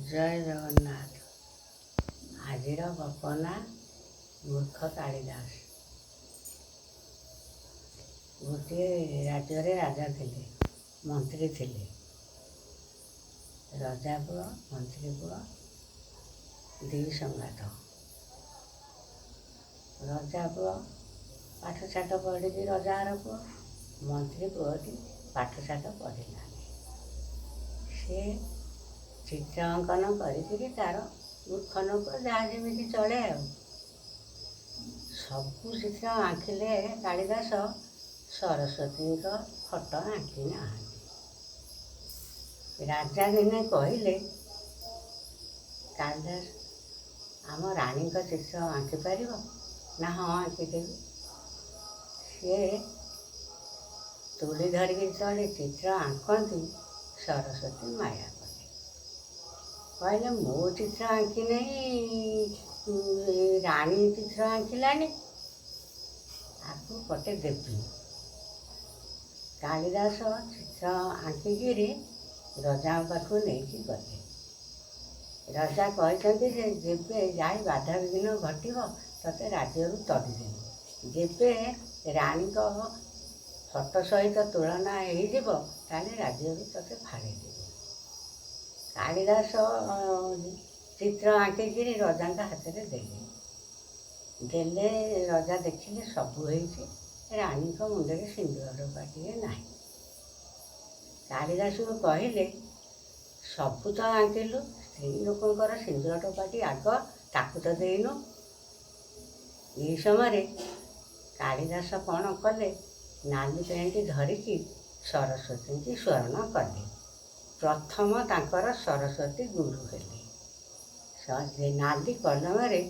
ଜୟ ଜଗନ୍ନାଥ। ଆଜିର ଗପ ନା ମୂର୍ଖ କାଳିଦାସ। ଗୋଟିଏ ରାଜ୍ୟରେ ରାଜା ଥିଲେ, ମନ୍ତ୍ରୀ ଥିଲେ। ରଜା ପୁଅ ମନ୍ତ୍ରୀ ପୁଅ ଦୁଇ ସଙ୍ଗାତ। ରଜା ପୁଅ ପାଠଶାଠ ପଢ଼ିକି ରଜାର ପୁଅ, ମନ୍ତ୍ରୀ ପୁଅଟି ପାଠଶାଠ ପଢ଼ିଲାନି। ସେ ଚିତ୍ର ଅଙ୍କନ କରିକିରି ତାର ମୂର୍ଖ ଲୋକ ଯାହା ଯେମିତି ଚଳେ ଆଉ। ସବୁ ଚିତ୍ର ଆଙ୍କିଲେ କାଳିଦାସ, ସରସ୍ୱତୀଙ୍କ ଫଟୋ ଆଙ୍କି ନାହାନ୍ତି। ରାଜା ଦିନେ କହିଲେ, କାଳିଦାସ ଆମ ରାଣୀଙ୍କ ଚିତ୍ର ଆଙ୍କିପାରିବ ନା? ହଁ, ଆଙ୍କିଦେବି। ସିଏ ତୁଳି ଧରିକି ଯେତେବେଳେ ଚିତ୍ର ଆଙ୍କନ୍ତି, ସରସ୍ୱତୀ ମାୟା କଲେ। କହିଲେ ମୋ ଚିତ୍ର ଆଙ୍କି ନାହିଁ, ରାଣୀ ଚିତ୍ର ଆଙ୍କିଲାନି, ଆକୁ ପଟେ ଦେବି। କାଳିଦାସ ଚିତ୍ର ଆଙ୍କିକିରି ରଜାଙ୍କ ପାଖକୁ ନେଇକି ଗଲେ। ରଜା କହିଛନ୍ତି ଯେ ଯେବେ ଯାଇ ବାଧାବିଘ୍ନ ଘଟିବ ତତେ ରାଜ୍ୟରୁ ତଡ଼ିଦେବି। ଯେବେ ରାଣୀଙ୍କ ଫଟୋ ସହିତ ତୁଳନା ହେଇଯିବ ତାହେଲେ ରାଜ୍ୟରୁ ତତେ ଫାଡ଼ିଦେବି। କାଳିଦାସ ଚିତ୍ର ଆଙ୍କିକିରି ରଜାଙ୍କ ହାତରେ ଦେଲେ। ରଜା ଦେଖିଲେ ସବୁ ହେଇଛି, ରାଣୀଙ୍କ ମୁଣ୍ଡରେ ସିନ୍ଦୁର ଟୋପାଟିଏ ନାହିଁ। କାଳିଦାସକୁ କହିଲେ, ସବୁ ତ ଆଙ୍କିଲୁ, ସ୍ତ୍ରୀ ଲୋକଙ୍କର ସିନ୍ଦୁର ଟୋପାଟି ଆଗ, ତାକୁ ତ ଦେଇନୁ। ଏହି ସମୟରେ କାଳିଦାସ କ'ଣ କଲେ, ନାଲି ପେଣ୍ଟ ଧରିକି ସରସ୍ୱତୀଙ୍କୁ ସ୍ମରଣ କଲେ। ପ୍ରଥମ ତାଙ୍କର ସରସ୍ୱତୀ ଗୁରୁ ହେଲେ। ନାଲି କଲମରେ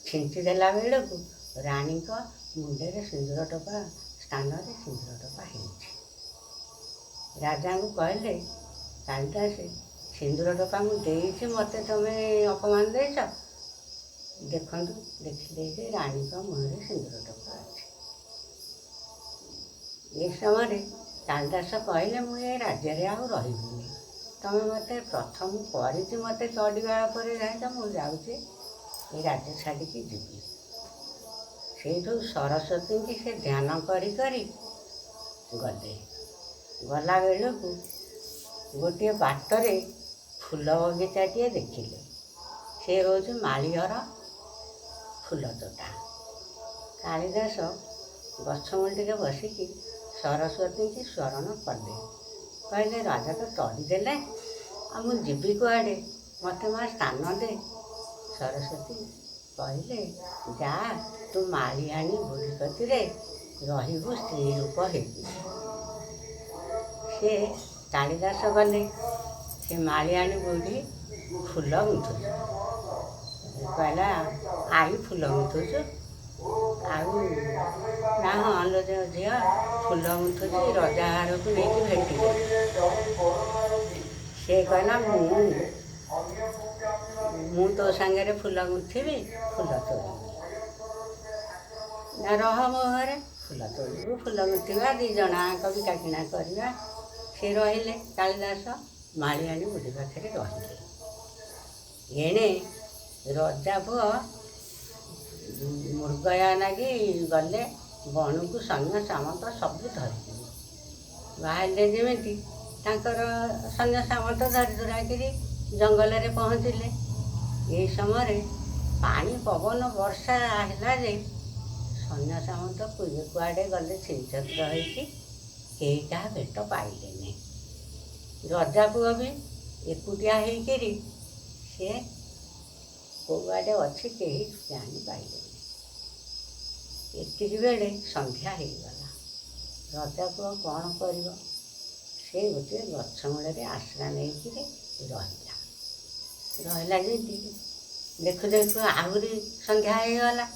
ଛିଞ୍ଚି ଦେଲା ବେଳକୁ ରାଣୀଙ୍କ ମୁଣ୍ଡରେ ସିନ୍ଦୁର ଟୋପା ସ୍ଥାନରେ ସିନ୍ଦୁର ଟୋପା ହେଇଛି। ରାଜାଙ୍କୁ କହିଲେ, କାଳିଦାସ ସିନ୍ଦୁର ଟୋପା ମୁଁ ଦେଇଛି, ମୋତେ ତମେ ଅପମାନ ଦେଇଛ। ଦେଖନ୍ତୁ, ଦେଖିଲେ ଯେ ରାଣୀଙ୍କ ମୁହଁରେ ସିନ୍ଦୁର ଟୋପା ଅଛି। ଏ ସମୟରେ କାଳିଦାସ କହିଲେ, ମୁଁ ଏ ରାଜ୍ୟରେ ଆଉ ରହିବିନି। ତମେ ମୋତେ ପ୍ରଥମ କରିଛି, ମୋତେ ତଡ଼ିବା ଉପରେ ଯାଇଛ, ମୁଁ ଯାଉଛି ଏ ରାଜ୍ୟ ଛାଡ଼ିକି ଯିବି। ସେଇଠୁ ସରସ୍ୱତୀଙ୍କୁ ସେ ଧ୍ୟାନ କରି କରି ଗଲେ। ଗଲା ବେଳକୁ ଗୋଟିଏ ବାଟରେ ଫୁଲ ବଗିଚାଟିଏ ଦେଖିଲେ। ସେ ହେଉଛି ମାଳିହର ଫୁଲ ତୋଟା। କାଳିଦାସ ଗଛ ମୂଳରେ ବସିକି ସରସ୍ୱତୀଙ୍କୁ ସ୍ମରଣ କଲେ। କହିଲେ, ରାଜା ତ ତଡ଼ିଦେଲେ, ଆଉ ମୁଁ ଯିବି କୁଆଡ଼େ? ମୋତେ ମା ସ୍ଥାନ ଦେ। ସରସ୍ୱତୀ କହିଲେ, ଯା, ତୁ ମାଳିଆଣୀ ବୁଢ଼ୀ କତିରେ ରହିବୁ, ସ୍ତ୍ରୀ ରୂପ ହେଇକି। ସେ କାଳିଦାସ ଗଲେ। ସେ ମାଳିଆଣୀ ବୁଢ଼ୀ ଫୁଲ ଗୁନ୍ଥୁଛି। କହିଲା, ଆଇ ଫୁଲ ଗୁନ୍ଥୁଛୁ? ଆଉ ନା, ହଁ ଲୋ ଝିଅ, ଫୁଲ ଗୁନ୍ଥୁଛି, ରଜା ଘରକୁ ନେଇକି ଭେଟିବି। ସେ କହିଲା, ମୁଁ ତୋ ସାଙ୍ଗରେ ଫୁଲ ଗୁନ୍ଥିବି, ଫୁଲ ତୋଳିବି। ନା, ରହ ମୋ ଘରେ, ଫୁଲ ତୋଳିବୁ, ଫୁଲ ଗୁନ୍ଥିବା, ଦୁଇ ଜଣ ଆଙ୍କ ବିକା କିଣା କରିବା। ସେ ରହିଲେ। କାଳିଦାସ ମାଳିଆଣୀ ବୁଢ଼ୀ ପାଖରେ ରହିଲେ। ଏଣେ ରଜା ପୁଅ ମୃଗୟା ନାଗି ଗଲେ ବଣକୁ, ସୈନ୍ୟ ସାମନ୍ତ ସବୁ ଧରିକିରି ବାହାରିଲେ। ଯେମିତି ତାଙ୍କର ସୈନ୍ୟ ସାମନ୍ତ ଧରି ଧରାକିରି ଜଙ୍ଗଲରେ ପହଞ୍ଚିଲେ। ଏହି ସମୟରେ ପାଣି ପବନ ବର୍ଷା ହେଲା ଯେ ସୈନ୍ୟ ସାମନ୍ତ କୁଆଡ଼େ ଗଲେ ଛିନଛତ୍ର ହେଇକି, କେହି କାହା ଭେଟ ପାଇଲେନି। ରଜା ପୁଅ ବି ଏକୁଟିଆ ହେଇକିରି ସେ କୁଆଡ଼େ ଅଛି, କେହି ଜାଣିପାରିଲେନି। ଏତିକି ବେଳେ ସନ୍ଧ୍ୟା ହେଇଗଲା। ରଜା ପୁଅ କ'ଣ କରିବ? ସେ ଗୋଟିଏ ଗଛ ମୂଳରେ ଆଶ୍ରା ନେଇକିରି ରହିଲା ଯେମିତି ଦେଖୁ ଦେଖୁ ଆହୁରି ସନ୍ଧ୍ୟା ହେଇଗଲା।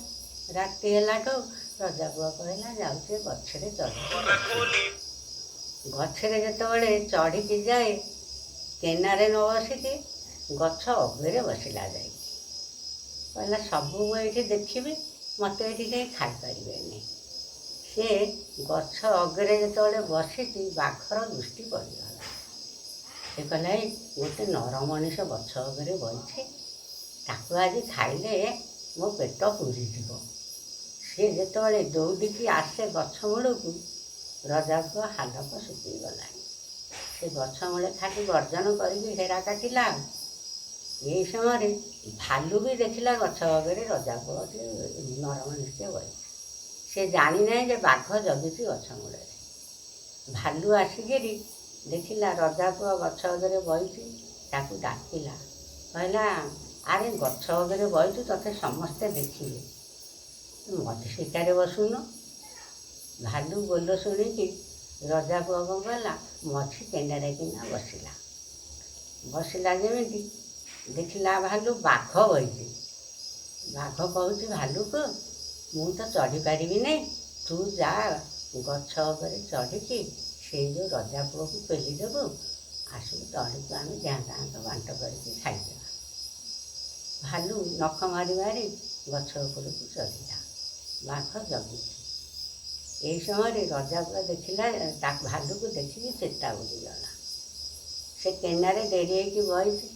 ରାତି ହେଲାଠୁ ରଜା ପୁଅ କହିଲା, ଯାଉଛି ଗଛରେ ଚଢ଼ିକି। ଗଛରେ ଯେତେବେଳେ ଚଢ଼ିକି ଯାଏ, କେନାରେ ନ ବସିକି ଗଛ ଅଗରେ ବସିଲା ଯାଇକି। କହିଲା, ସବୁ ମୁଁ ଏଇଠି ଦେଖିବି, ମୋତେ ଏଇଠି କେହି ଖାଇପାରିବେନି। ସେ ଗଛ ଅଗରେ ଯେତେବେଳେ ବସିଛି, ବାଘର ଦୃଷ୍ଟି ପଡ଼ିଗଲା। ସେ କହିଲା ଏଇ ଗୋଟେ ନର ମଣିଷ ଗଛ ଉପରେ ବଇଛି, ତାକୁ ଆଜି ଖାଇଲେ ମୋ ପେଟ ପୁରିଯିବ। ସେ ଯେତେବେଳେ ଦୌଡ଼ିକି ଆସେ ଗଛ ମୂଳକୁ, ରଜାପୁଅ ହାଲକ ଶୁଖିଗଲାଣି। ସେ ଗଛ ମୂଳେ ଖାଲି ଗର୍ଜନ କରିକି ହେରା କାଟିଲା। ଏଇ ସମୟରେ ଭାଲୁ ବି ଦେଖିଲା ଗଛ ଉପରେ ରଜାପୁଅଟି ନରମଣିଷଟେ ବଇଛି। ସେ ଜାଣିନାହିଁ ଯେ ବାଘ ଜଗିଛି ଗଛ ମୂଳରେ। ଭାଲୁ ଆସିକିରି ଦେଖିଲା ରଜାପୁଅ ଗଛ ଉପରେ ବଇଛି, ତାକୁ ଡାକିଲା, କହିଲା ଆରେ ଗଛ ଉପରେ ବଇଛୁ, ତୋତେ ସମସ୍ତେ ଦେଖିବେ, ମଝି ଶିକାରେ ବସୁନୁ। ଭାଲୁ ବୋଲ ଶୁଣିକି ରଜାପୁଅ କ'ଣ କଲା, ମଝି କେଣ୍ଡାରେ କିନା ବସିଲା। ବସିଲା ଯେମିତି ଦେଖିଲା ଭାଲୁ ବାଘ ବଇଛି। ବାଘ କହୁଛି ଭାଲୁକୁ, ମୁଁ ତ ଚଢ଼ିପାରିବିନି, ତୁ ଯା ଗଛ ଉପରେ ଚଢ଼ିକି ସେଇ ଯେଉଁ ରଜାପୁଅକୁ ପେଲି ଦେବୁ, ଆସିବୁ ତଳକୁ, ଆମେ ଯାଆଁତାଙ୍କ ବାଣ୍ଟ କରିକି ଖାଇଦେବା। ଭାଲୁ ନଖ ମାରି ମାରି ଗଛ ଉପରକୁ ଚଢ଼ିଲା। ବାଘ ଜଗୁଛି। ଏହି ସମୟରେ ରଜାପୁଅ ଦେଖିଲା, ଭାଲୁକୁ ଦେଖିକି ଚେତା ବୁଡ଼ିଗଲା। ସେ କେନାରେ ଡେରି ହେଇକି ବଇଛି।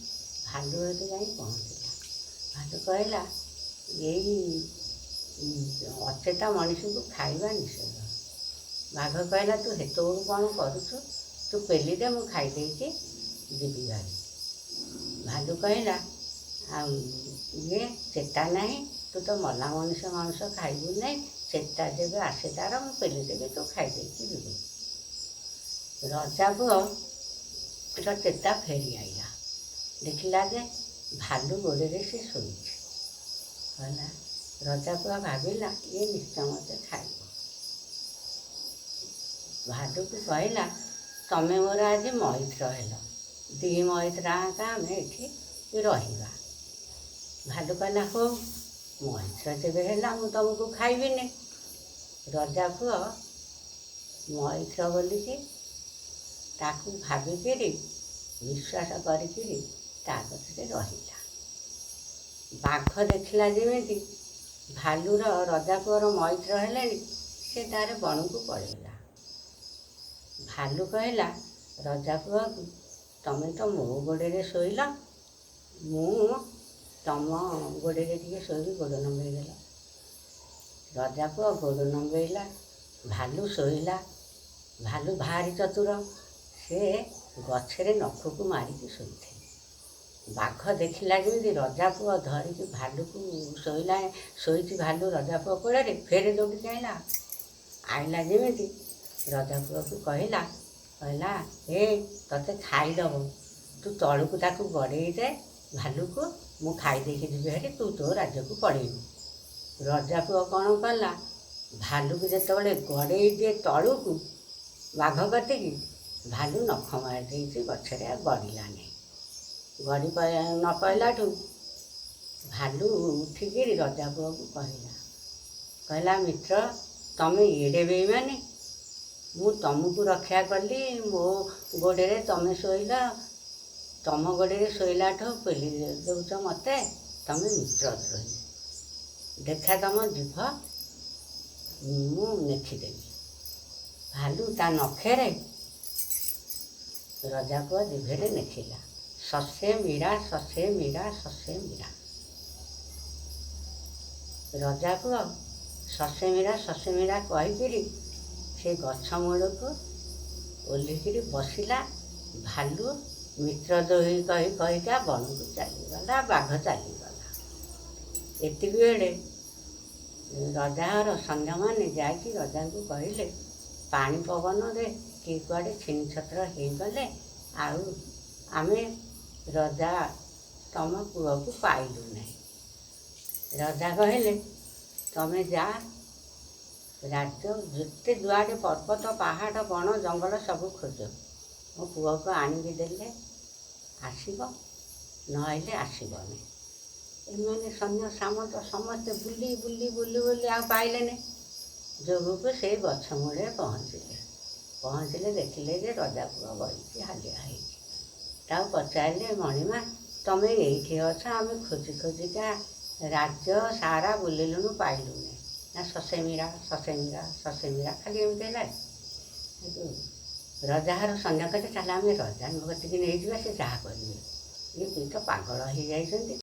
ଭାଲୁ ଏଠି ଯାଇ ପହଞ୍ଚିଲା। ଭାଲୁ କହିଲା, ଏଇ ଅଚେତା ମଣିଷକୁ ଖାଇବା ନିଷେଧ। ବାଘ କହିଲା, ତୁ ହେତେବେଳୁ କ'ଣ କରୁଛୁ, ତୁ ପେଲି ଦେ, ମୁଁ ଖାଇଦେଇକି ଯିବି ଭାରି। ଭାଲୁ କହିଲା, ଆଉ ଚେତା ନାହିଁ, ତୁ ତ ମଲା ମଣିଷ ମାଂସ ଖାଇବୁ ନାହିଁ, ଚେତା ଯେବେ ଆସେ ତାର ମୁଁ ପେଲିଦେବି, ତୁ ଖାଇଦେଇକି ଯିବୁ। ରଜାପୁଅର ଚେତା ଫେରି ଆଇଲା। ଦେଖିଲା ଯେ ଭାଲୁ ଗୋଡ଼ରେ ସେ ଶୋଇଛି। କହିଲା, ରଜାପୁଅ ଭାବିଲା ଇଏ ନିଶ୍ଚୟ ମୋତେ ଖାଇବ। ଭାଲୁକୁ କହିଲା, ତମେ ମୋର ଆଜି ମଇତ୍ର ହେଲ, ଦୁଇ ମଇତ୍ରାଙ୍କା ଆମେ ଏଠି ରହିବା। ଭାଲୁ କହିଲା, ହଉ, ମଇତ୍ର ଯେବେ ହେଲା ମୁଁ ତୁମକୁ ଖାଇବିନି। ରଜାପୁଅ ମଇତ୍ର ବୋଲିକି ତାକୁ ଭାବିକିରି ବିଶ୍ୱାସ କରିକିରି ତା କତିରେ ରହିଲା। ବାଘ ଦେଖିଲା ଯେମିତି ଭାଲୁର ରଜାପୁଅର ମଇତ୍ର ହେଲେଣି, ସେ ତାର ବଣକୁ ପଳେଇଲା। ଭାଲୁ କହିଲା ରଜାପୁଅକୁ, ତମେ ତ ମୋ ଗୋଡ଼ରେ ଶୋଇଲ, ମୁଁ ତମ ଗୋଡ଼ରେ ଟିକେ ଶୋଇବି, ଗୋଡ଼ ନମ୍ବେଇଦେଲ। ରଜାପୁଅ ଗୋଡ଼ ନମ୍ବେଇଲା। ଭାଲୁ ଶୋଇଲା। ଭାଲୁ ଭାରି ଚତୁର, ସେ ଗଛରେ ନଖକୁ ମାରିକି ଶୋଇଥାଏ। ବାଘ ଦେଖିଲା ଯେମିତି ରଜାପୁଅ ଧରିକି ଭାଲୁକୁ ଶୋଇଛି ଭାଲୁ ରଜାପୁଅ କୋଳରେ, ଫେରେ ଦୌଡ଼ିକି ଆଇଲା ଯେମିତି ରଜାପୁଅକୁ କହିଲା, ଏ ତତେ ଖାଇଦେବ, ତୁ ତଳକୁ ତାକୁ ଗଡ଼େଇ ଦେ ଭାଲୁକୁ, ମୁଁ ଖାଇଦେଇକି ଯିବି ହେରି, ତୁ ତୋ ରାଜ୍ୟକୁ ପଳେଇବୁ। ରଜାପୁଅ କ'ଣ କଲା, ଭାଲୁକୁ ଯେତେବେଳେ ଗଡ଼େଇ ଦିଏ ତଳକୁ ବାଘ କତିକି, ଭାଲୁ ନଖ ମାରି ଦେଇଛି ଗଛରେ, ଆଉ ଗଡ଼ିଲାନି। ଗଡ଼ି ନ ପାଇଲାଠୁ ଭାଲୁ ଉଠିକିରି ରଜାପୁଅକୁ କହିଲା, ମିତ୍ର, ତମେ ଏଡ଼େ ବେଇମାନି, ମୁଁ ତମକୁ ରକ୍ଷା କଲି, ମୋ ଗୋଡ଼ରେ ତମେ ଶୋଇଲ, ତମ ଗୋଡ଼ରେ ଶୋଇଲାଠୁ ପେଲି ଦେଉଛ ମୋତେ, ତମେ ମିତ୍ରଦ୍ରୋହୀ। ଦେଖା ତମ ଜିଭ ମୁଁ ନେଖିଦେବି। ଭାଲୁ ତା ନଖରେ ରଜାପୁଅ ଜିଭରେ ନେଖିଲା, ଶସେ ମୀରା, ଶସେ ମୀରା, ଶସେ ମୀରା। ରଜାପୁଅ ଶସେ ମୀରା କହିକିରି ସେ ଗଛ ମୂଳକୁ ଓହ୍ଲିକିରି ବସିଲା। ଭାଲୁ ମିତ୍ରଦ୍ରୋହୀ କହିକା ବଣକୁ ଚାଲିଗଲା, ବାଘ ଚାଲିଗଲା। ଏତିକି ବେଳେ ରଜାର ସୈନ୍ୟମାନେ ଯାଇକି ରଜାଙ୍କୁ କହିଲେ, ପାଣି ପବନରେ କିଏ କୁଆଡ଼େ ଛିନିଛତ୍ର ହେଇଗଲେ, ଆଉ ଆମେ ରଜା ତମ ପୁଅକୁ ପାଇଲୁ ନାହିଁ। ରଜା କହିଲେ, ତମେ ଯା, ରାଜ୍ୟ ଯେତେ ଯୁଆଡ଼େ ପର୍ବତ ପାହାଡ଼ ବଣ ଜଙ୍ଗଲ ସବୁ ଖୋଜ, ମୋ ପୁଅକୁ ଆଣିକି ଦେଲେ ଆସିବ, ନହେଲେ ଆସିବନି। ଏମାନେ ସୈନ୍ୟ ସାମନ୍ତ ସମସ୍ତେ ବୁଲି ବୁଲି ବୁଲି ବୁଲି ଆଉ ପାଇଲେନି। ଯୋଗକୁ ସେଇ ଗଛ ମୂଳେ ପହଞ୍ଚିଲେ ଦେଖିଲେ ଯେ ରଜାପୁଅ ବଇଛି ହାଲିଆ ହେଇଛି। ତାକୁ ପଚାରିଲେ, ମଣିମା, ତମେ ଏଇଠି ଅଛ, ଆମେ ଖୋଜି ଖୋଜିକା ରାଜ୍ୟ ସାରା ବୁଲିଲୁଣୁ, ପାଇଲୁନି। ନା ଶସେ ମୀରା, ଶସେ ମୀରା, ଶସେ ମୀରା ଖାଲି ଏମିତି ହେଲା। ରଜାହାର ସୈନ୍ୟ କହିଲେ ଚାଲ ଆମେ ରଜାଙ୍କ କତିକି ନେଇଯିବା, ସେ ଯାହା କରିବେ। ଇଏ କି ତ ପାଗଳ ହେଇଯାଇଛନ୍ତି।